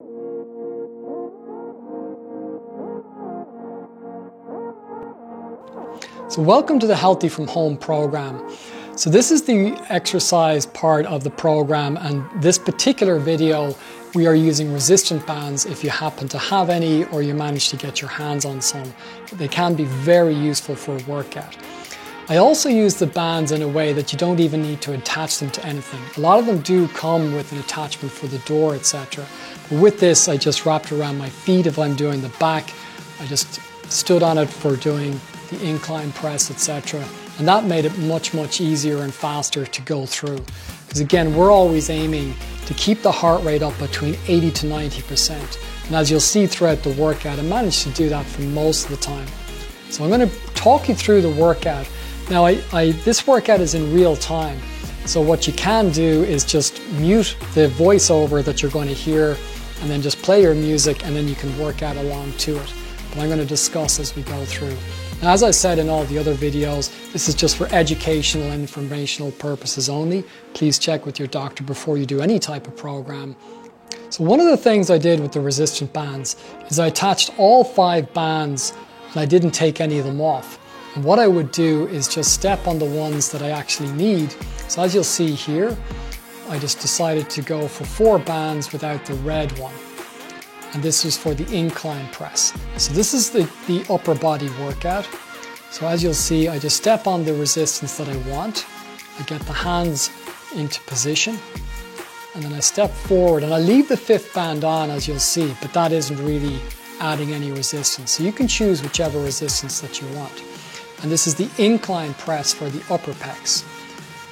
So welcome to the Healthy from Home program. So this is the exercise part of the program, and this particular video we are using resistant bands if you happen to have any or you manage to get your hands on some. They can be very useful for a workout. I also use the bands in a way that you don't even need to attach them to anything. A lot of them do come with an attachment for the door, etc. But with this, I just wrapped around my feet if I'm doing the back. I just stood on it for doing the incline press, etc. And that made it much easier and faster to go through. Because again, we're always aiming to keep the heart rate up between 80 to 90%. And as you'll see throughout the workout, I managed to do that for most of the time. So I'm going to talk you through the workout. Now, this workout is in real time. So what you can do is just mute the voiceover that you're going to hear and then just play your music, and then you can work out along to it. But I'm going to discuss as we go through. Now, as I said in all the other videos, this is just for educational and informational purposes only. Please check with your doctor before you do any type of program. So one of the things I did with the resistant bands is I attached all 5 bands and I didn't take any of them off. And what I would do is just step on the ones that I actually need. So as you'll see here, I just decided to go for 4 bands without the red one. And this was for the incline press. So this is the upper body workout. So as you'll see, I just step on the resistance that I want. I get the hands into position. And then I step forward and I leave the 5th band on, as you'll see, but that isn't really adding any resistance. So you can choose whichever resistance that you want. And this is the incline press for the upper pecs.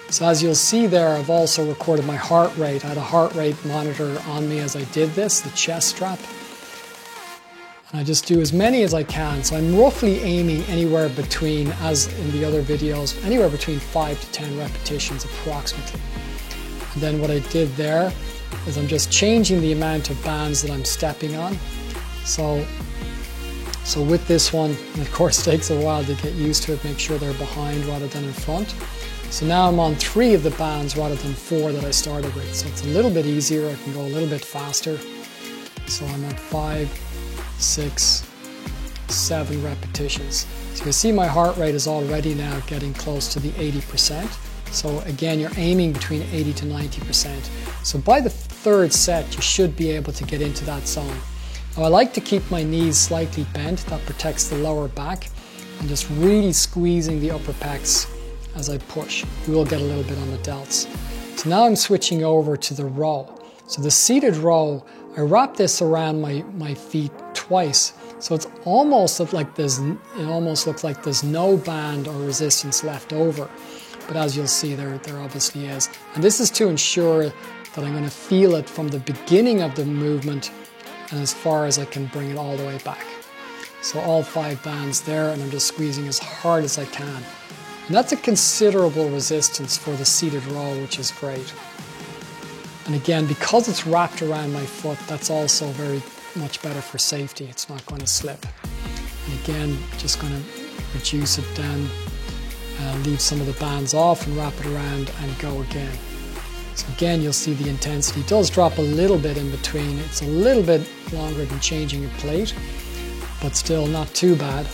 So as you'll see there, I've also recorded my heart rate. I had a heart rate monitor on me as I did this, the chest strap. And I just do as many as I can. So I'm roughly aiming anywhere between, as in the other videos, anywhere between 5 to 10 repetitions approximately. And then what I did there is I'm just changing the amount of bands that I'm stepping on. So with this one, and of course it takes a while to get used to it, make sure they're behind rather than in front. So now I'm on 3 of the bands rather than 4 that I started with. So it's a little bit easier, I can go a little bit faster. So I'm at 5, 6, 7 repetitions. So you see my heart rate is already now getting close to the 80%. So again, you're aiming between 80 to 90%. So by the 3rd set, you should be able to get into that zone. Now, I like to keep my knees slightly bent. That protects the lower back, and just really squeezing the upper pecs as I push. You will get a little bit on the delts. So now I'm switching over to the row. So the seated row, I wrap this around my feet twice. So it's almost like looks like there's no band or resistance left over. But as you'll see, there obviously is. And this is to ensure that I'm going to feel it from the beginning of the movement and as far as I can bring it all the way back. So all 5 bands there, and I'm just squeezing as hard as I can. And that's a considerable resistance for the seated row, which is great. And again, because it's wrapped around my foot, that's also very much better for safety. It's not going to slip. And again, just going to reduce it down, leave some of the bands off and wrap it around and go again. So again, you'll see the intensity does drop a little bit in between. It's a little bit longer than changing a plate, but still not too bad.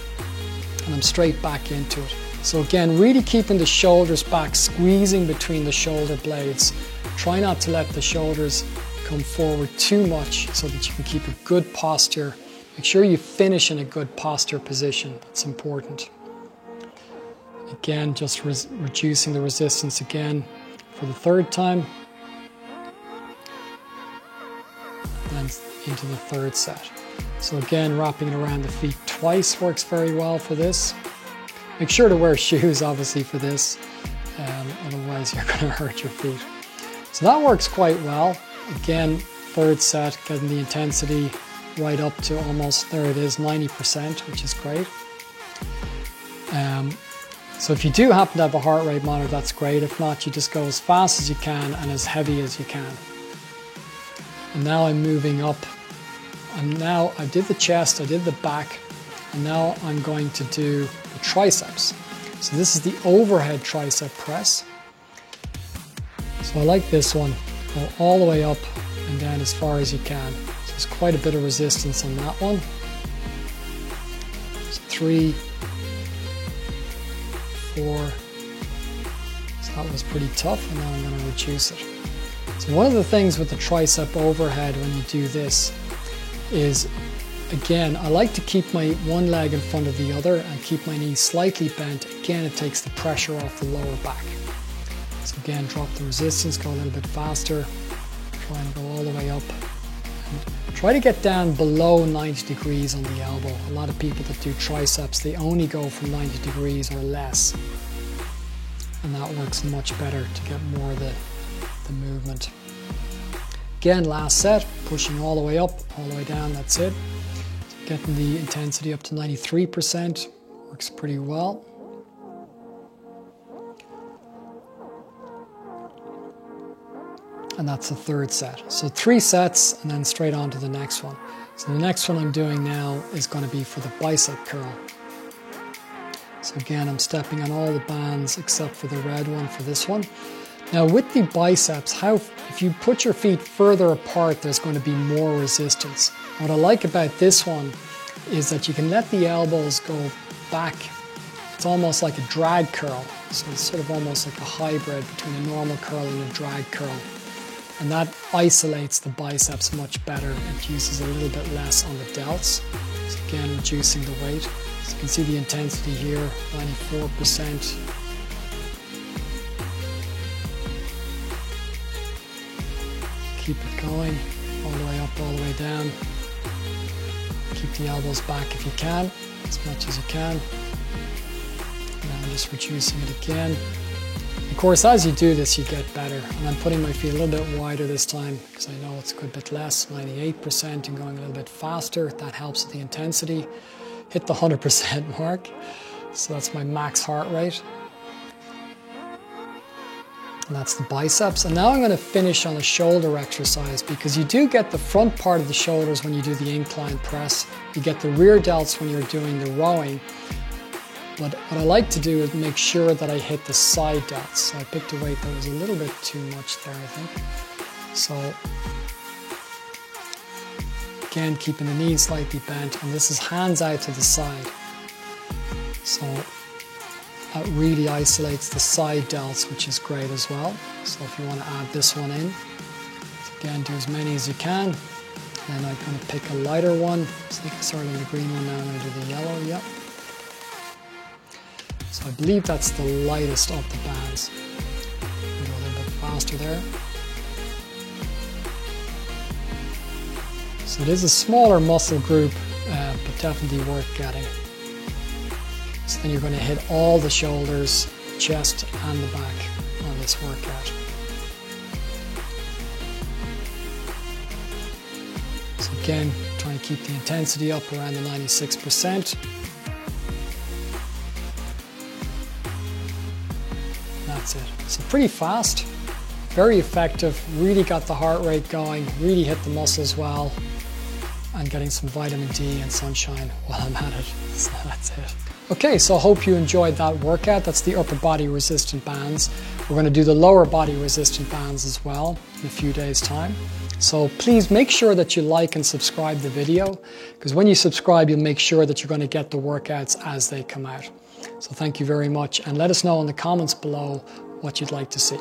And I'm straight back into it. So again, really keeping the shoulders back, squeezing between the shoulder blades. Try not to let the shoulders come forward too much so that you can keep a good posture. Make sure you finish in a good posture position. That's important. Again, just reducing the resistance again for the 3rd time. And into the 3rd set. So again, wrapping it around the feet twice works very well for this. Make sure to wear shoes, obviously, for this. Otherwise, you're going to hurt your feet. So that works quite well. Again, 3rd set, getting the intensity right up to almost, there it is, 90%, which is great. So if you do happen to have a heart rate monitor, that's great. If not, you just go as fast as you can and as heavy as you can. And now I'm moving up. And now I did the chest, I did the back, and now I'm going to do the triceps. So this is the overhead tricep press. So I like this one. Go all the way up and down as far as you can. There's quite a bit of resistance on that one. So 3, 4. So that was pretty tough, and now I'm going to reduce it. So one of the things with the tricep overhead when you do this is, again, I like to keep my one leg in front of the other and keep my knees slightly bent. Again, it takes the pressure off the lower back. So again, drop the resistance, go a little bit faster, try and go all the way up. And try to get down below 90 degrees on the elbow. A lot of people that do triceps, they only go from 90 degrees or less. And that works much better to get more of the movement. Again, last set, pushing all the way up, all the way down, that's it. So getting the intensity up to 93%, works pretty well. And that's the third set. So 3 sets and then straight on to the next one. So the next one I'm doing now is going to be for the bicep curl. So again, I'm stepping on all the bands except for the red one for this one. Now with the biceps, if you put your feet further apart, there's going to be more resistance. What I like about this one is that you can let the elbows go back. It's almost like a drag curl. So it's sort of almost like a hybrid between a normal curl and a drag curl. And that isolates the biceps much better. It uses a little bit less on the delts. So again, reducing the weight. So you can see the intensity here, 94%. Keep it going, all the way up, all the way down. Keep the elbows back if you can, as much as you can. And I'm just reducing it again. Of course, as you do this, you get better. And I'm putting my feet a little bit wider this time because I know it's a good bit less, 98%, and going a little bit faster. That helps with the intensity. Hit the 100% mark. So that's my max heart rate. And that's the biceps. And now I'm going to finish on a shoulder exercise because you do get the front part of the shoulders when you do the incline press. You get the rear delts when you're doing the rowing. But what I like to do is make sure that I hit the side delts. So I picked a weight that was a little bit too much there, I think. So again, keeping the knees slightly bent, and this is hands out to the side. So that really isolates the side delts, which is great as well. So if you want to add this one in, again, do as many as you can. And I'm going to pick a lighter one. So I think I started on the green one, now I'm going to do the yellow, yep. So I believe that's the lightest of the bands. I'll go a little bit faster there. So it is a smaller muscle group, but definitely worth getting. So then you're going to hit all the shoulders, chest and the back on this workout. So again, trying to keep the intensity up around the 96%. That's it. So pretty fast, very effective, really got the heart rate going, really hit the muscles well, and getting some vitamin D and sunshine while I'm at it. So that's it. Okay, so I hope you enjoyed that workout. That's the upper body resistant bands. We're going to do the lower body resistant bands as well in a few days' time. So please make sure that you like and subscribe the video, because when you subscribe, you'll make sure that you're going to get the workouts as they come out. So thank you very much, and let us know in the comments below what you'd like to see.